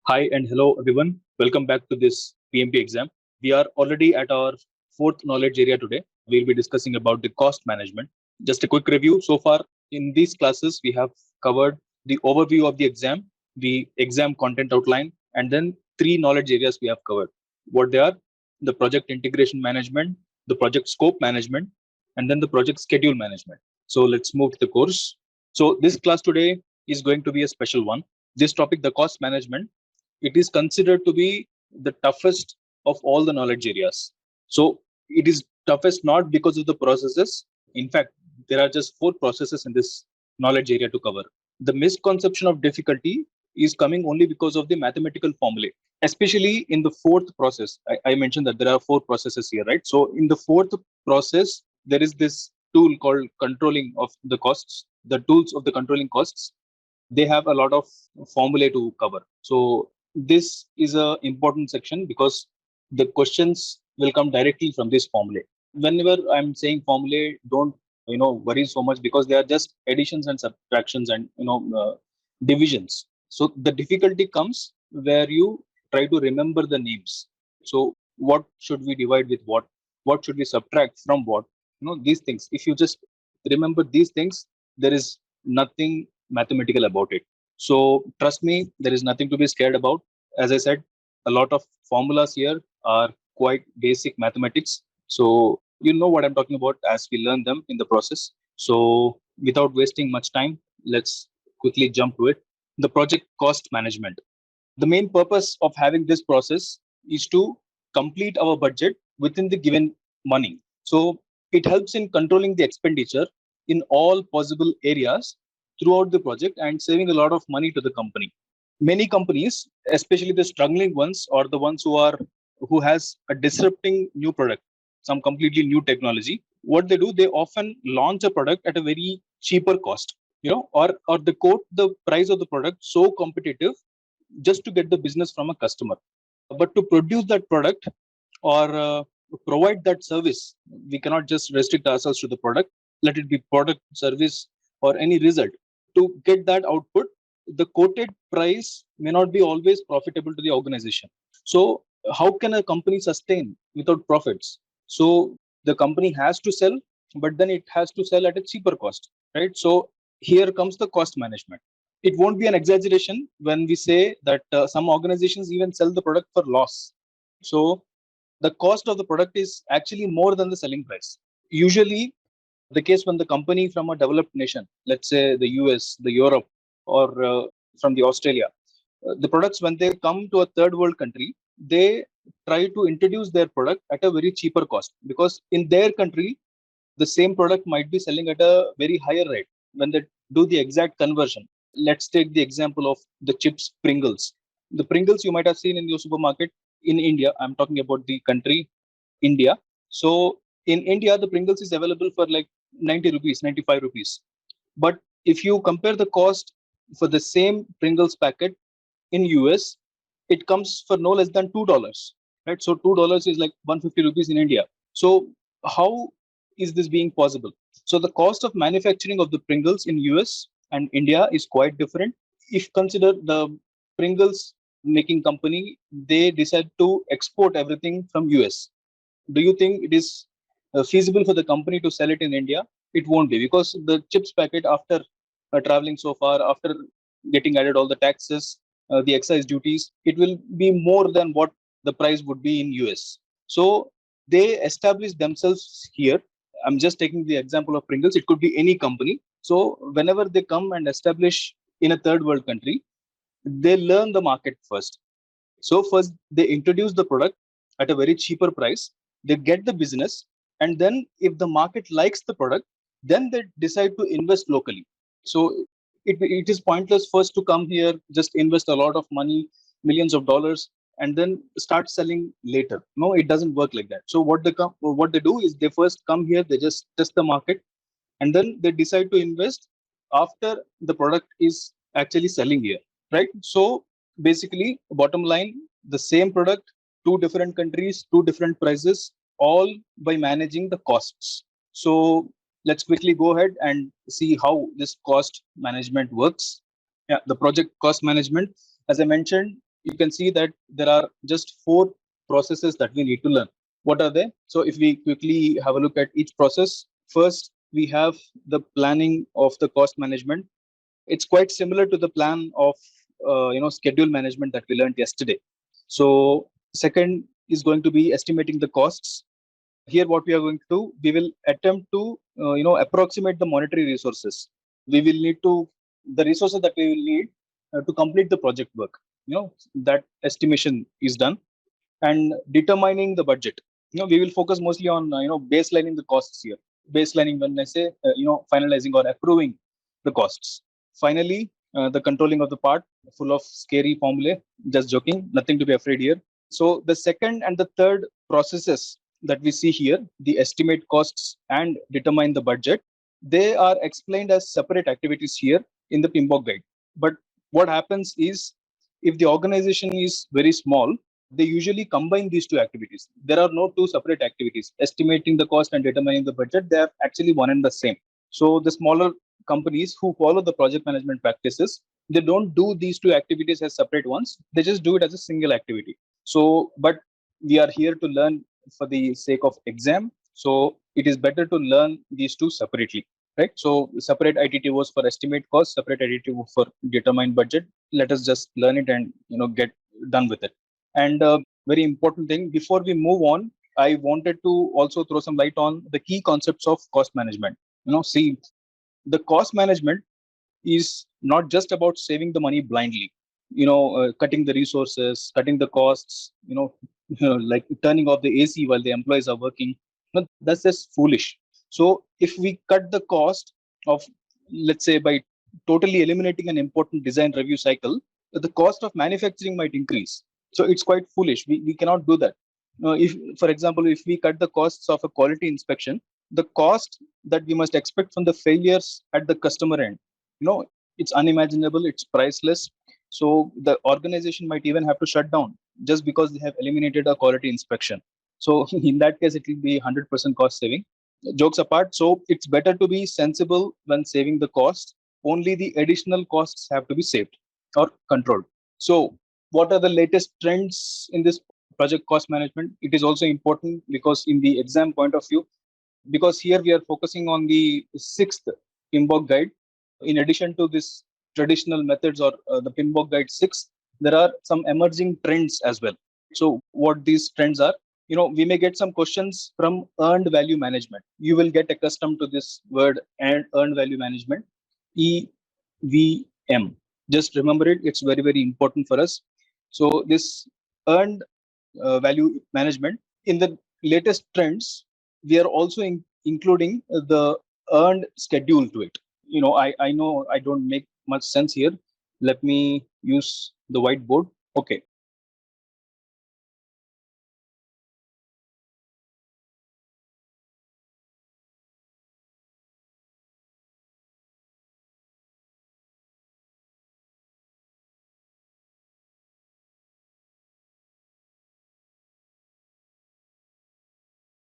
Hi and hello everyone. Welcome back to this PMP exam. We are already at our fourth knowledge area today. We'll be discussing about the cost management. Just a quick review. So far in these classes, we have covered the overview of the exam, the exam content outline, and then three knowledge areas we have covered. What they are: the project integration management, the project scope management, and then the project schedule management. So let's move to the course. So this class today is going to be a special one. This topic, the cost management, it is considered to be the toughest of all the knowledge areas. So it is toughest not because of the processes. In fact, there are just four processes in this knowledge area to cover. The misconception of difficulty is coming only because of the mathematical formulae, especially in the fourth process. I mentioned that there are four processes here, right? So in the fourth process, there is this tool called controlling of the costs, the tools of the controlling costs. They have a lot of formulae to cover. So this is a important section because the questions will come directly from this formulae. Whenever I'm saying formulae, don't worry so much because they are just additions and subtractions and divisions. So the difficulty comes where you try to remember the names. So what should we divide with what? What should we subtract from what? These things. If you just remember these things, there is nothing mathematical about it. So trust me, there is nothing to be scared about. As I said, a lot of formulas here are quite basic mathematics. So you know what I'm talking about as we learn them in the process. So without wasting much time, let's quickly jump to it. The project cost management. The main purpose of having this process is to complete our budget within the given money. So it helps in controlling the expenditure in all possible areas throughout the project and saving a lot of money to the company. Many companies, especially the struggling ones or the ones who has a disrupting new product, some completely new technology, what they do, they often launch a product at a very cheaper cost, or they quote the price of the product so competitive just to get the business from a customer. But to produce that product or provide that service, we cannot just restrict ourselves to the product. Let it be product, service, or any result. To get that output, the quoted price may not be always profitable to the organization. So, how can a company sustain without profits? So, the company has to sell, but then it has to sell at a cheaper cost, right? So, here comes the cost management. It won't be an exaggeration when we say that some organizations even sell the product for loss. So, the cost of the product is actually more than the selling price. Usually, the case when the company from a developed nation, let's say the US, the Europe, or from the Australia, the products when they come to a third world country, they try to introduce their product at a very cheaper cost because in their country, the same product might be selling at a very higher rate when they do the exact conversion. Let's take the example of the chips Pringles. The Pringles you might have seen in your supermarket in India. I'm talking about the country India. So in India, the Pringles is available for like 90 rupees, 95 rupees. But if you compare the cost for the same Pringles packet in US, it comes for no less than $2, right? So $2 is like 150 rupees in India. So how is this being possible? So the cost of manufacturing of the Pringles in US and India is quite different. If consider the Pringles making company, they decide to export everything from US. Do you think it is feasible for the company to sell it in India? It won't be because the chips packet, after traveling so far, after getting added all the taxes, the excise duties, it will be more than what the price would be in US. So they establish themselves here. I'm just taking the example of Pringles. It could be any company. So whenever they come and establish in a third world country, they learn the market first. So first they introduce the product at a very cheaper price. They get the business, and then if the market likes the product, then they decide to invest locally. So it is pointless first to come here, just invest a lot of money, millions of dollars, and then start selling later. No, it doesn't work like that. So what they do is they first come here, they just test the market, and then they decide to invest after the product is actually selling here, right? So basically, bottom line, the same product, two different countries, two different prices, all by managing the costs. So let's quickly go ahead and see how this cost management works. Yeah, the project cost management, as I mentioned, you can see that there are just 4 processes that we need to learn. What are they? So if we quickly have a look at each process, first we have the planning of the cost management. It's quite similar to the plan of schedule management that we learned yesterday. So second is going to be estimating the costs. Here what we are going to do, we will attempt to approximate the monetary resources. We will need to the resources that we will need to complete the project work. That estimation is done. And determining the budget, we will focus mostly on baselining the costs here. Baselining, when I say finalizing or approving the costs. Finally, the controlling of the part, full of scary formulae. Just joking, nothing to be afraid here. So the second and the third processes that we see here, the estimate costs and determine the budget, they are explained as separate activities here in the PMBOK guide. But what happens is, if the organization is very small, they usually combine these two activities. There are no two separate activities. Estimating the cost and determining the budget, they are actually one and the same. So the smaller companies who follow the project management practices, they don't do these two activities as separate ones. They just do it as a single activity. So, but we are here to learn for the sake of exam. So it is better to learn these two separately, right? So separate ITTOs for estimate cost, separate ITTO for determine budget. Let us just learn it and get done with it. And very important thing, before we move on, I wanted to also throw some light on the key concepts of cost management. See, the cost management is not just about saving the money blindly, cutting the resources, cutting the costs, like turning off the AC while the employees are working. No, that's just foolish. So if we cut the cost of, let's say, by totally eliminating an important design review cycle, the cost of manufacturing might increase. So it's quite foolish. We cannot do that. If, for example, if we cut the costs of a quality inspection, the cost that we must expect from the failures at the customer end, it's unimaginable, it's priceless. So the organization might even have to shut down just because they have eliminated a quality inspection. So in that case, it will be 100% cost saving. Jokes apart, so it's better to be sensible when saving the cost. Only the additional costs have to be saved or controlled. So what are the latest trends in this project cost management? It is also important because in the exam point of view, because here we are focusing on the 6th PMBOK guide. In addition to this traditional methods or the PMBOK guide 6, there are some emerging trends as well. So what these trends are, we may get some questions from earned value management. You will get accustomed to this word, and earned value management, EVM. Just remember it. It's very, very important for us. So this earned value management, in the latest trends, we are also including the earned schedule to it. I know I don't make much sense here. Let me use the whiteboard. Okay.